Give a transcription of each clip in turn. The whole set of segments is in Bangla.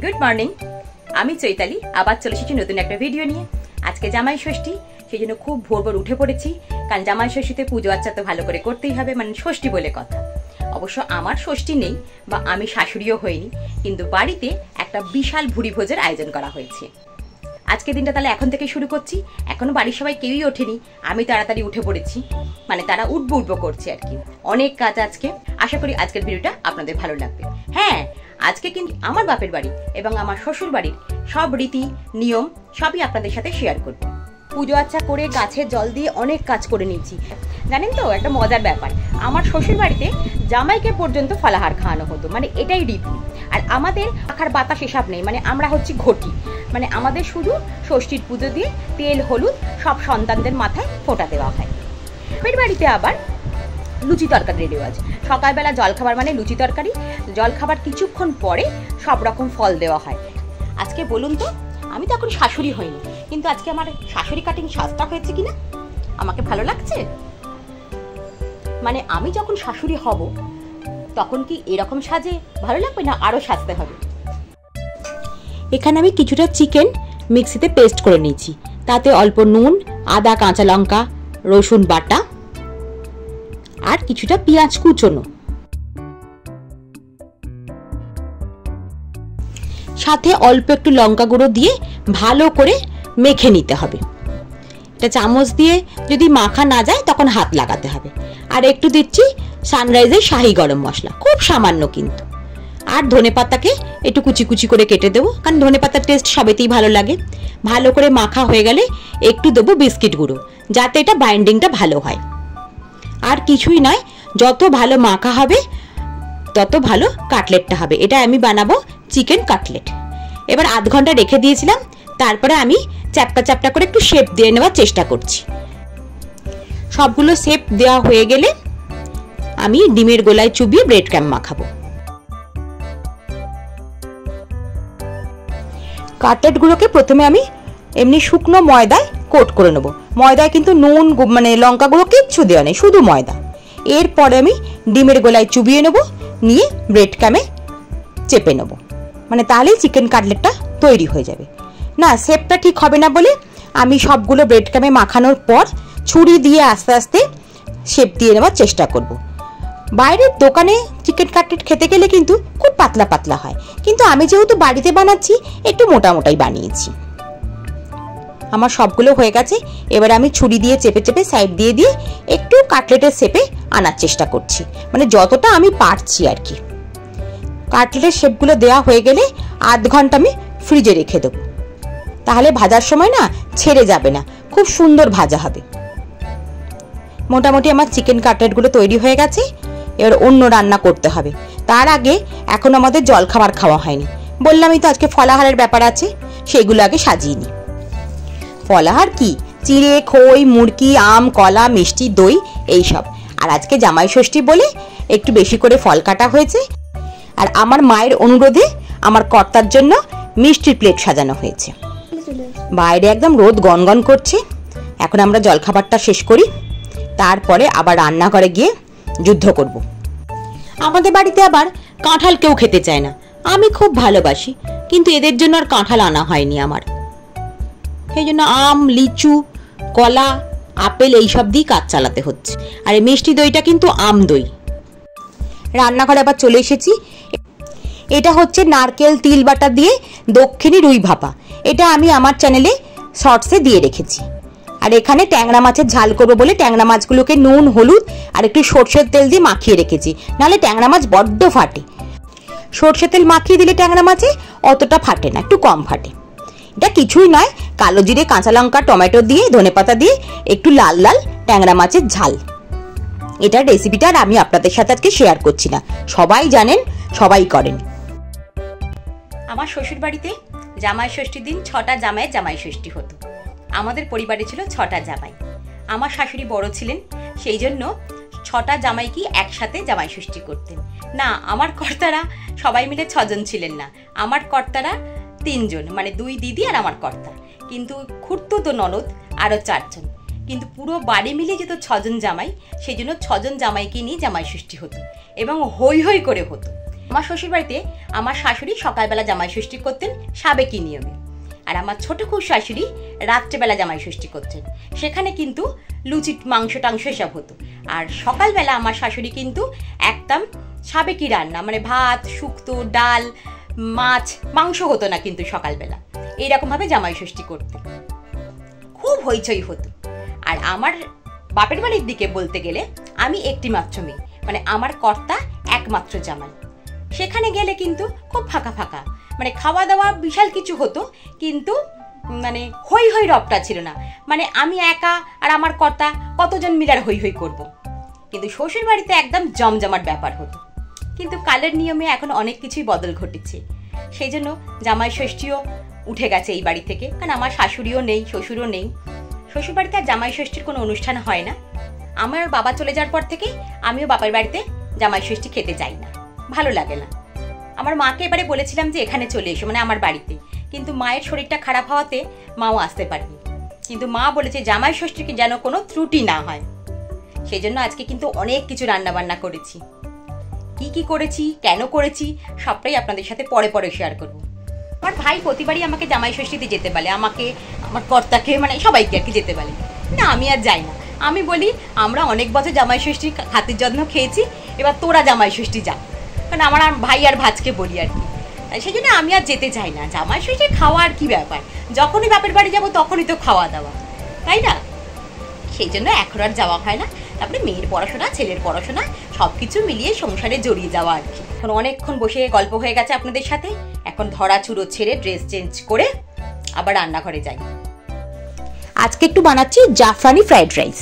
গুড মর্নিং, আমি চৈতালি আবার চলে এসেছি নতুন একটা ভিডিও নিয়ে। আজকে জামাই ষষ্ঠী, সেই জন্য খুব ভোর ভোর উঠে পড়েছি, কারণ জামাই ষষ্ঠীতে পুজো আচ্ছা তো ভালো করে করতেই হবে, মানে ষষ্ঠী বলে কথা। অবশ্য আমার ষষ্ঠী নেই বা আমি শাশুড়িও হইনি, কিন্তু বাড়িতে একটা বিশাল ভুরি ভোজের আয়োজন করা হয়েছে। আজকে দিনটা তাহলে এখন থেকে শুরু করছি। এখনো বাড়ির সবাই কেউই ওঠেনি, আমি তাড়াতাড়ি উঠে পড়েছি, মানে তারা উঠবো করছে আর কি। অনেক কাজ আজকে, আশা করি আজকের ভিডিওটা আপনাদের ভালো লাগবে। হ্যাঁ, আজকে কিন্তু আমার বাপের বাড়ি এবং আমার শ্বশুর বাড়ির সব রীতি নিয়ম সবই আপনাদের সাথে শেয়ার করব। পুজো আচ্ছা করে গাছের জল দিয়ে অনেক কাজ করে নিয়েছি। জানেন তো একটা মজার ব্যাপার, আমার শ্বশুর বাড়িতে জামাইকে পর্যন্ত ফলাহার খাওয়ানো হতো, মানে এটাই রীতি। আর আমাদের আখার বাতাস হিসাব নেই, মানে আমরা হচ্ছি ঘটি, মানে আমাদের শুধু ষষ্ঠীর পুজো দিয়ে তেল হলুদ সব সন্তানদের মাথায় ফোঁটা দেওয়া হয়। বাপের বাড়িতে আবার লুচি তরকারি রেওয়াজ। সকালবেলা জলখাবার মানে লুচি তরকারি, জলখাবার কিছুক্ষণ পরে সব রকম ফল দেওয়া হয়। আজকে বলুন তো, আমি তো এখন শাশুড়ি হইনি, কিন্তু আজকে আমার শাশুড়ি কাটিং সাজটা হয়েছে কিনা, আমাকে ভালো লাগছে? মানে আমি যখন শাশুড়ি হব তখন কি এরকম সাজে ভালো লাগবে, না আরো সাজতে হবে? এখানে আমি কিছুটা চিকেন মিক্সিতে পেস্ট করে নিয়েছি, তাতে অল্প নুন, আদা, কাঁচা লঙ্কা, রসুন বাটা আর কিছুটা পেঁয়াজ কুচোনো, সাথে অল্প একটু লঙ্কা গুঁড়ো দিয়ে ভালো করে মেখে নিতে হবে। এটা চামচ দিয়ে যদি মাখা না যায় তখন হাত লাগাতে হবে। আর একটু দিচ্ছি সানরাইজের শাহি গরম মশলা, খুব সামান্য কিন্তু। আর ধনেপাতাকে একটু কুচি কুচি করে কেটে দেবো, কারণ ধনেপাতার টেস্ট সবেতেই ভালো লাগে। ভালো করে মাখা হয়ে গেলে একটু দেবো বিস্কিট গুঁড়ো, যাতে এটা বাইন্ডিংটা ভালো হয়। আর কিছুই নয়, যত ভালো মাখা হবে তত ভালো কাটলেটটা হবে। এটা আমি বানাবো চিকেন কাটলেট। এবার আধ ঘন্টা রেখে দিয়েছিলাম, তারপরে আমি চ্যাপটা চ্যাপটা করে একটু শেপ দিয়ে নেওয়ার চেষ্টা করছি। সবগুলো শেপ দেওয়া হয়ে গেলে আমি ডিমের গোলায় চুবিয়ে ব্রেড ক্রাম্ব মাখাবো। কাটলেটগুলোকে প্রথমে আমি এমনি শুকনো ময়দায় কোট করে নেবো। ময়দায় কিন্তু নুন মানে লঙ্কা গুঁড়ো কিচ্ছু দেওয়া নেই, শুধু ময়দা। এরপরে আমি ডিমের গোলায় চুবিয়ে নেবো, নিয়ে ব্রেড ক্রাম্বে চেপে নেবো, মানে তাহলেই চিকেন কাটলেটটা তৈরি হয়ে যাবে। না, শেপটা ঠিক হবে না বলে আমি সবগুলো ব্রেড ক্রাম্বে মাখানোর পর ছুরি দিয়ে আস্তে আস্তে শেপ দিয়ে নেওয়ার চেষ্টা করব। বাইরের দোকানে চিকেন কাটলেট খেতে গেলে কিন্তু খুব পাতলা পাতলা হয়, কিন্তু আমি যেহেতু বাড়িতে বানাচ্ছি একটু মোটা মোটাই বানিয়েছি। আমার সবগুলো হয়ে গেছে, এবার আমি ছুরি দিয়ে চেপে চেপে সাইড দিয়ে দিয়ে একটু কাটলেটের শেপে আনার চেষ্টা করছি, মানে যতটা আমি পারছি আর কি। কাটলেটের শেপগুলো দেওয়া হয়ে গেলে আধ ঘন্টা আমি ফ্রিজে রেখে দেবো, তাহলে ভাজার সময় না ছেড়ে যাবে না, খুব সুন্দর ভাজা হবে। মোটামুটি আমার চিকেন কাটলেটগুলো তৈরি হয়ে গেছে। এবার অন্য রান্না করতে হবে। তার আগে এখন আমাদের জলখাবার খাওয়া হয়নি, বললামই তো আজকে ফলাহারের ব্যাপার আছে, সেগুলো আগে সাজিয়ে নিই। ফলাহার কি, চিড়ে, খই, মুড়কি, আম, কলা, মিষ্টি, দই এইসব। আর আজকে জামাই ষষ্ঠী বলে একটু বেশি করে ফল কাটা হয়েছে। আর আমার মায়ের অনুরোধে আমার কর্তার জন্য মিষ্টির প্লেট সাজানো হয়েছে। বাইরে একদম রোদ গনগন করছে। এখন আমরা জলখাবারটা শেষ করি, তারপরে আবার রান্নাঘরে গিয়ে যুদ্ধ করব। আমাদের বাড়িতে আবার কাঁঠাল কেউ খেতে চায় না, আমি খুব ভালোবাসি, কিন্তু এদের জন্য আর কাঁঠাল আনা হয়নি আমার। সেই জন্য আম, লিচু, কলা, আপেল এইসব দিয়ে কাজ চালাতে হচ্ছে। আর এই মিষ্টি দইটা কিন্তু আম দই। রান্নাঘরে আবার চলে এসেছি। এটা হচ্ছে নারকেল তিল বাটা দিয়ে দক্ষিণী রুই ভাপা। এটা আমি আমার চ্যানেলে শর্টসে দিয়ে রেখেছি। আর এখানে ট্যাংরা মাছের ঝাল করবো বলে ট্যাংরা মাছগুলোকে নুন, হলুদ আর একটু সর্ষের তেল দিয়ে মাখিয়ে রেখেছি, নাহলে ট্যাংরা মাছ বড্ড ফাটে। সর্ষের তেল মাখিয়ে দিলে ট্যাংরা মাছে অতটা ফাটে না, একটু কম ফাটে। এটা কিছুই নয়, কালো জিরে, কাঁচা লঙ্কা, টমেটো দিয়ে ধনেপাতা দিয়ে একটু লাল লাল ট্যাংরা মাছের ঝাল। এটার রেসিপিটা আর আমি আপনাদের সাথে আজকে শেয়ার করছি না, সবাই জানেন, সবাই করেন। আমার শ্বশুর বাড়িতে জামাই ষষ্ঠীর দিন 6টা জামাইয়ের জামাই ষষ্ঠী হতো। আমাদের পরিবারে ছিল 6টা জামাই। আমার শাশুড়ি বড় ছিলেন, সেই জন্য 6টা জামাইকে একসাথে জামাই ষষ্ঠী করতেন না। আমার কর্তারা সবাই মিলে 6 জন ছিলেন না, আমার কর্তারা 3 জন, মানে 2 দিদি আর আমার কর্তা, কিন্তু খুঁড়তো ননদ আরো 4 জন, কিন্তু পুরো বাড়ি মিলে যেত 6 জন জামাই, সেই জন্য 6 জন জামাইকে নিয়ে জামাই ষষ্ঠী হতো এবং হই হই করে হতো। আমার শ্বশুর বাড়িতে আমার শাশুড়ি সকালবেলা জামাই ষষ্ঠী করতেন সাবেকি নিয়মে, আর আমার ছোট খুব শাশুড়ি রাত্রেবেলা জামাই ষষ্ঠী করতেন। সেখানে কিন্তু লুচি মাংস টাংস এসব হতো, আর সকালবেলা আমার শাশুড়ি কিন্তু একদম সাবেকি রান্না, মানে ভাত, শুক্তো, ডাল, মাছ, মাংস হতো না কিন্তু সকালবেলা, এইরকমভাবে জামাই ষষ্ঠী করতে খুব হইচই হতো। আর আমার বাপের বাড়ির দিকে বলতে গেলে আমি একটি মাত্র মেয়ে, মানে আমার কর্তা একমাত্র জামাই। সেখানে গেলে কিন্তু খুব ফাঁকা ফাঁকা, মানে খাওয়া দাওয়া বিশাল কিছু হতো, কিন্তু মানে হই হই রবটা ছিল না। মানে আমি একা আর আমার কর্তা কতজন মিলার হই হই করব। কিন্তু শ্বশুর বাড়িতে একদম জমজমাট ব্যাপার হতো। কিন্তু কালের নিয়মে এখন অনেক কিছুই বদল ঘটেছে, সেই জন্য জামাই ষষ্ঠীও উঠে গেছে এই বাড়ি থেকে। কারণ আমার শাশুড়িও নেই, শ্বশুরও নেই, শ্বশুর বাড়িতে আর জামাই ষষ্ঠীর কোনো অনুষ্ঠান হয় না। আমার বাবা চলে যাওয়ার পর থেকে আমিও বাবার বাড়িতে জামাই ষষ্ঠী খেতে যাই না, ভালো লাগে না। আমার মাকে এবারে বলেছিলাম যে এখানে চলে এসো, মানে আমার বাড়িতে, কিন্তু মায়ের শরীরটা খারাপ হওয়াতে মাও আসতে পারেনি। কিন্তু মা বলেছে জামাই ষষ্ঠীকে যেন কোনো ত্রুটি না হয়, সেই জন্য আজকে কিন্তু অনেক কিছু রান্না বান্না করেছি। কি কি করেছি, কেন করেছি, সবটাই আপনাদের সাথে পরে পরে শেয়ার করবো। আমার ভাই প্রতিবারই আমাকে জামাই ষষ্ঠীতে যেতে বলে, আমাকে, আমার কর্তাকে, মানে সবাইকে আর কি যেতে বলে। না, আমি আর যাই না। আমি বলি আমরা অনেক বছর জামাই ষষ্ঠী খাতির যত্ন খেয়েছি, এবার তোরা জামাই ষষ্ঠী যা। কারণ আমার ভাই আর ভাজকে বলি আর কি, সেই জন্য আমি আর যেতে চাই না। জামাই ষষ্ঠী খাওয়া আর কি ব্যাপার, যখনই বাপের বাড়ি যাবো তখনই তো খাওয়া দাওয়া, তাই না? সেই জন্য এখন আর যাওয়া হয় না। তারপরে মেয়ের পড়াশোনা, ছেলের পড়াশোনা, সব কিছু মিলিয়ে সংসারে জড়িয়ে যাওয়া আর কি। এখন অনেকক্ষণ বসে গল্প হয়ে গেছে আপনাদের সাথে, এখন ধরা চুরো ছেড়ে ড্রেস চেঞ্জ করে আবার রান্নাঘরে যাই। আজকে একটু বানাচ্ছি জাফরানি ফ্রাইড রাইস।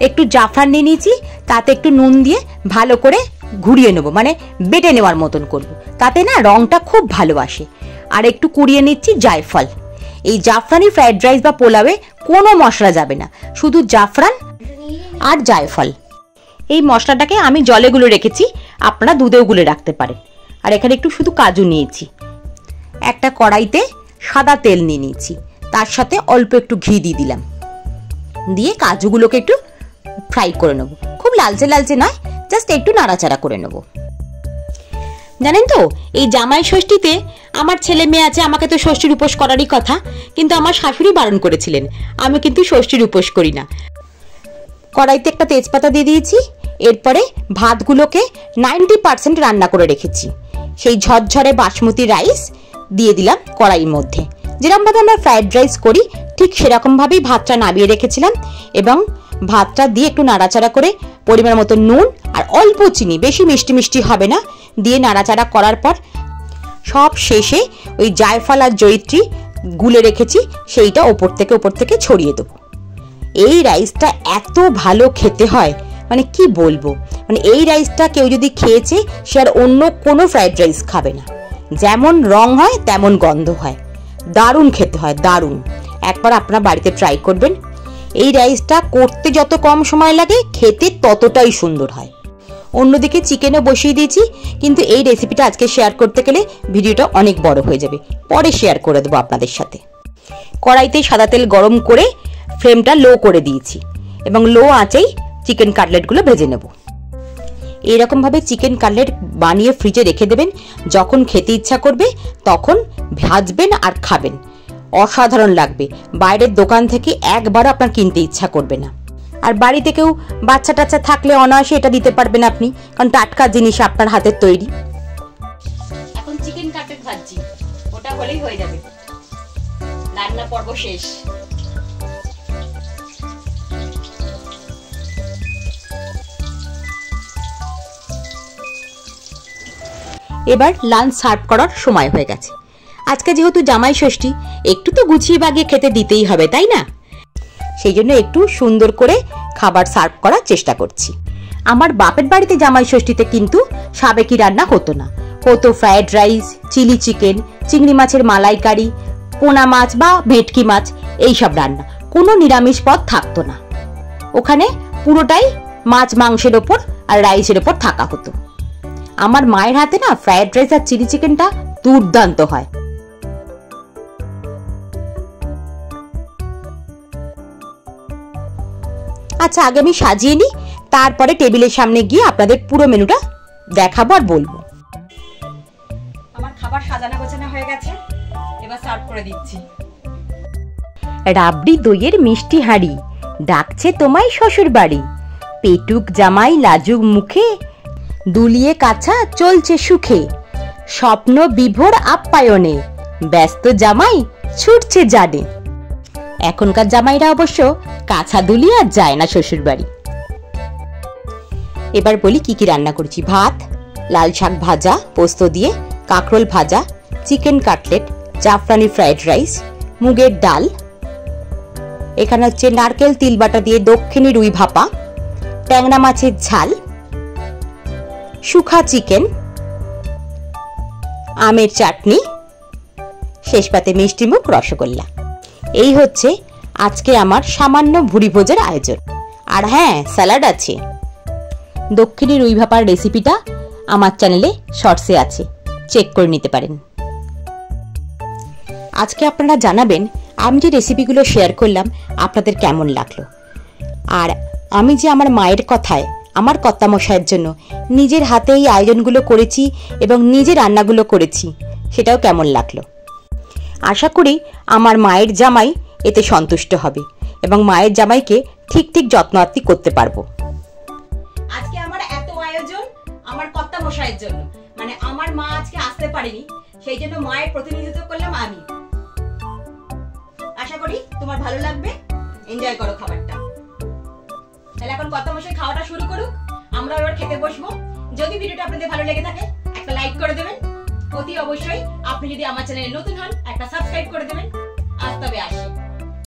একটু জাফরান নিয়ে নিয়েছি, তাতে একটু নুন দিয়ে ভালো করে ঘুরিয়ে নেবো, মানে বেটে নেওয়ার মতন করবো, তাতে না রংটা খুব ভালো আসে। আর একটু কুড়িয়ে নিচ্ছি জায়ফল। এই জাফরানি ফ্রাইড রাইস বা পোলাওয়ে কোনো মশলা যাবে না, শুধু জাফরান আর জায়ফল। এই মশলাটাকে আমি জলে গুলে রেখেছি, আপনারা দুধেও গুলে রাখতে পারেন। আর এখানে একটু শুধু কাজু নিয়েছি। একটা কড়াইতে সাদা তেল নিয়ে নিয়েছি, তার সাথে অল্প একটু ঘি দিয়ে দিলাম, দিয়ে কাজুগুলোকে একটু ফ্রাই করে নেবো। খুব লালচে লালচে নয়, জাস্ট একটু নাড়াচাড়া করে নেবো। জানেন তো, এই জামাই ষষ্ঠীতে আমার ছেলে মেয়ে আছে, আমাকে তো ষষ্ঠীর উপোস করারই কথা, কিন্তু আমার শাশুড়ি বারণ করেছিলেন, আমি কিন্তু ষষ্ঠীর উপোস করি না। কড়াইতে একটা তেজপাতা দিয়ে দিয়েছি, এরপরে ভাতগুলোকে 90% রান্না করে রেখেছি। সেই ঝরঝরে বাসমতি রাইস দিয়ে দিলাম কড়াইয়ের মধ্যে। যেরকমভাবে আমরা ফ্রাইড রাইস করি ঠিক সেরকমভাবেই ভাতটা নামিয়ে রেখেছিলাম, এবং ভাতটা দিয়ে একটু নাড়াচাড়া করে পরিমাণ মতো নুন আর অল্প চিনি, বেশি মিষ্টি মিষ্টি হবে না, দিয়ে নাড়াচাড়া করার পর সব শেষে ওই জায়ফল আর জয়িত্রী গুলে রেখেছি সেইটা ওপর থেকে ছড়িয়ে দেবো। এই রাইসটা এত ভালো খেতে হয়, মানে কি বলবো। মানে এই রাইসটা কেউ যদি খেয়েছে সে আর অন্য কোনো ফ্রাইড রাইস খাবে না। যেমন রং হয় তেমন গন্ধ হয়, দারুণ খেতে হয়, দারুণ। একবার আপনারা বাড়িতে ট্রাই করবেন। এই রাইসটা করতে যত কম সময় লাগে, খেতে ততটাই সুন্দর হয়। অন্যদিকে চিকেনও বসিয়ে দিয়েছি, কিন্তু এই রেসিপিটা আজকে শেয়ার করতে গেলে ভিডিওটা অনেক বড় হয়ে যাবে, পরে শেয়ার করে দেবো আপনাদের সাথে। কড়াইতে সাদা তেল গরম করে ফ্লেমটা লো করে দিয়েছি, এবং লো আঁচেই চিকেন কাটলেটগুলো ভেজে নেব। এইরকমভাবে চিকেন কাটলেট বানিয়ে ফ্রিজে রেখে দেবেন, যখন খেতে ইচ্ছা করবে তখন ভাজবেন আর খাবেন, অসাধারণ লাগবে। বাইরের দোকান থেকে একবারও আপনার কিনতে ইচ্ছা করবে না। আর বাড়িতে কেউ বাচ্চা টাচ্চা থাকলে অনায়াসে এটা দিতে পারবেন আপনি, কারণ টাটকা জিনিস আপনার হাতের তৈরি। এখন চিকেন কাটলেট ভাজছি, ওটা হলেই হয়ে যাবে, রান্না পর্ব শেষ। এবার লাঞ্চ সার্ভ করার সময় হয়ে গেছে। আজকে যেহেতু জামাই ষষ্ঠী, একটু তো গুছিয়ে বাগিয়ে খেতে দিতেই হবে, তাই না? সেই জন্য একটু সুন্দর করে খাবার সার্ভ করার চেষ্টা করছি। আমার বাপের বাড়িতে জামাই ষষ্ঠীতে কিন্তু সাবেকি রান্না হতো না, হতো ফ্রাইড রাইস, চিলি চিকেন, চিংড়ি মাছের মালাইকারি, পোনা মাছ বা ভেটকি মাছ, এইসব রান্না। কোনো নিরামিষ পদ থাকতো না, ওখানে পুরোটাই মাছ মাংসের ওপর আর রাইসের ওপর থাকা হতো। আমার মায়ের হাতে না ফ্রাইড রাইস আর চিলি চিকেনটা দুর্দান্ত হয়। আচ্ছা, আগে আমি সাজিয়ে নিই, তারপরে টেবিলের সামনে গিয়ে আপনাদের পুরো মেনুটা দেখাবো আর বলবো। খাবার সাজানো গোছানো হয়ে গেছে, এবার সার্ভ করে দিচ্ছি। রাবড়ি দইয়ের মিষ্টি হাঁড়ি, ডাকছে তোমায় শ্বশুর বাড়ি। পেটুক জামাই লাজুক মুখে, দুলিয়ে কাছা চলছে সুখে। স্বপ্ন বিভোর আপ্যায়নে, ব্যস্ত জামাই ছুটছে জানে। এখনকার জামাইরা অবশ্য কাছা দুলিয়ে আর যায় না শ্বশুর বাড়ি। এবার বলি কি কি রান্না করেছি। ভাত, লাল শাক ভাজা পোস্ত দিয়ে, কাঁকরোল ভাজা, চিকেন কাটলেট, জাফরানি ফ্রাইড রাইস, মুগের ডাল, এখানে হচ্ছে নারকেল তিল বাটা দিয়ে দক্ষিণী রুই ভাপা, ট্যাংরা মাছের ঝাল, শুখা চিকেন, আমের চাটনি, শেষ পাতে মিষ্টিমুখ রসগোল্লা। এই হচ্ছে আজকে আমার সামান্য ভুরি ভোজের আয়োজন। আর হ্যাঁ, স্যালাড আছে। দক্ষিণী রুই ভাপার রেসিপিটা আমার চ্যানেলে শর্টসে আছে, চেক করে নিতে পারেন। আজকে আপনারা জানাবেন আমি যে রেসিপিগুলো শেয়ার করলাম আপনাদের কেমন লাগলো। আর আমি যে আমার মায়ের কথায়, আমার কর্তামশাইয়ের জন্য নিজের হাতে এই আয়োজনগুলো করেছি এবং নিজে রান্নাগুলো করেছি, সেটাও কেমন লাগলো। আশা করি আমার মায়ের জামাই এতে সন্তুষ্ট হবে এবং মায়ের জামাইকে ঠিক ঠিক যত্ন আত্তি করতে পারবো। আজকে আমার এত আয়োজন আমার কর্তামশাইয়ের জন্য, মানে আমার মা আজকে আসতে পারেনি, সেই জন্য মায়ের প্রতিনিধিত্ব করলাম আমি। আশা করি তোমার ভালো লাগবে, এনজয় করো খাবারটা। তাহলে এখন কর্তামশাই খাওয়াটা শুরু করুক, আমরা এবার খেতে বসবো। যদি ভিডিওটা আপনাদের ভালো লেগে থাকে একটা লাইক করে দেবেন, অতি অবশ্যই আপনি যদি আমার চ্যানেলে নতুন হন একটা সাবস্ক্রাইব করে দেবেন। আজ তবে আসি।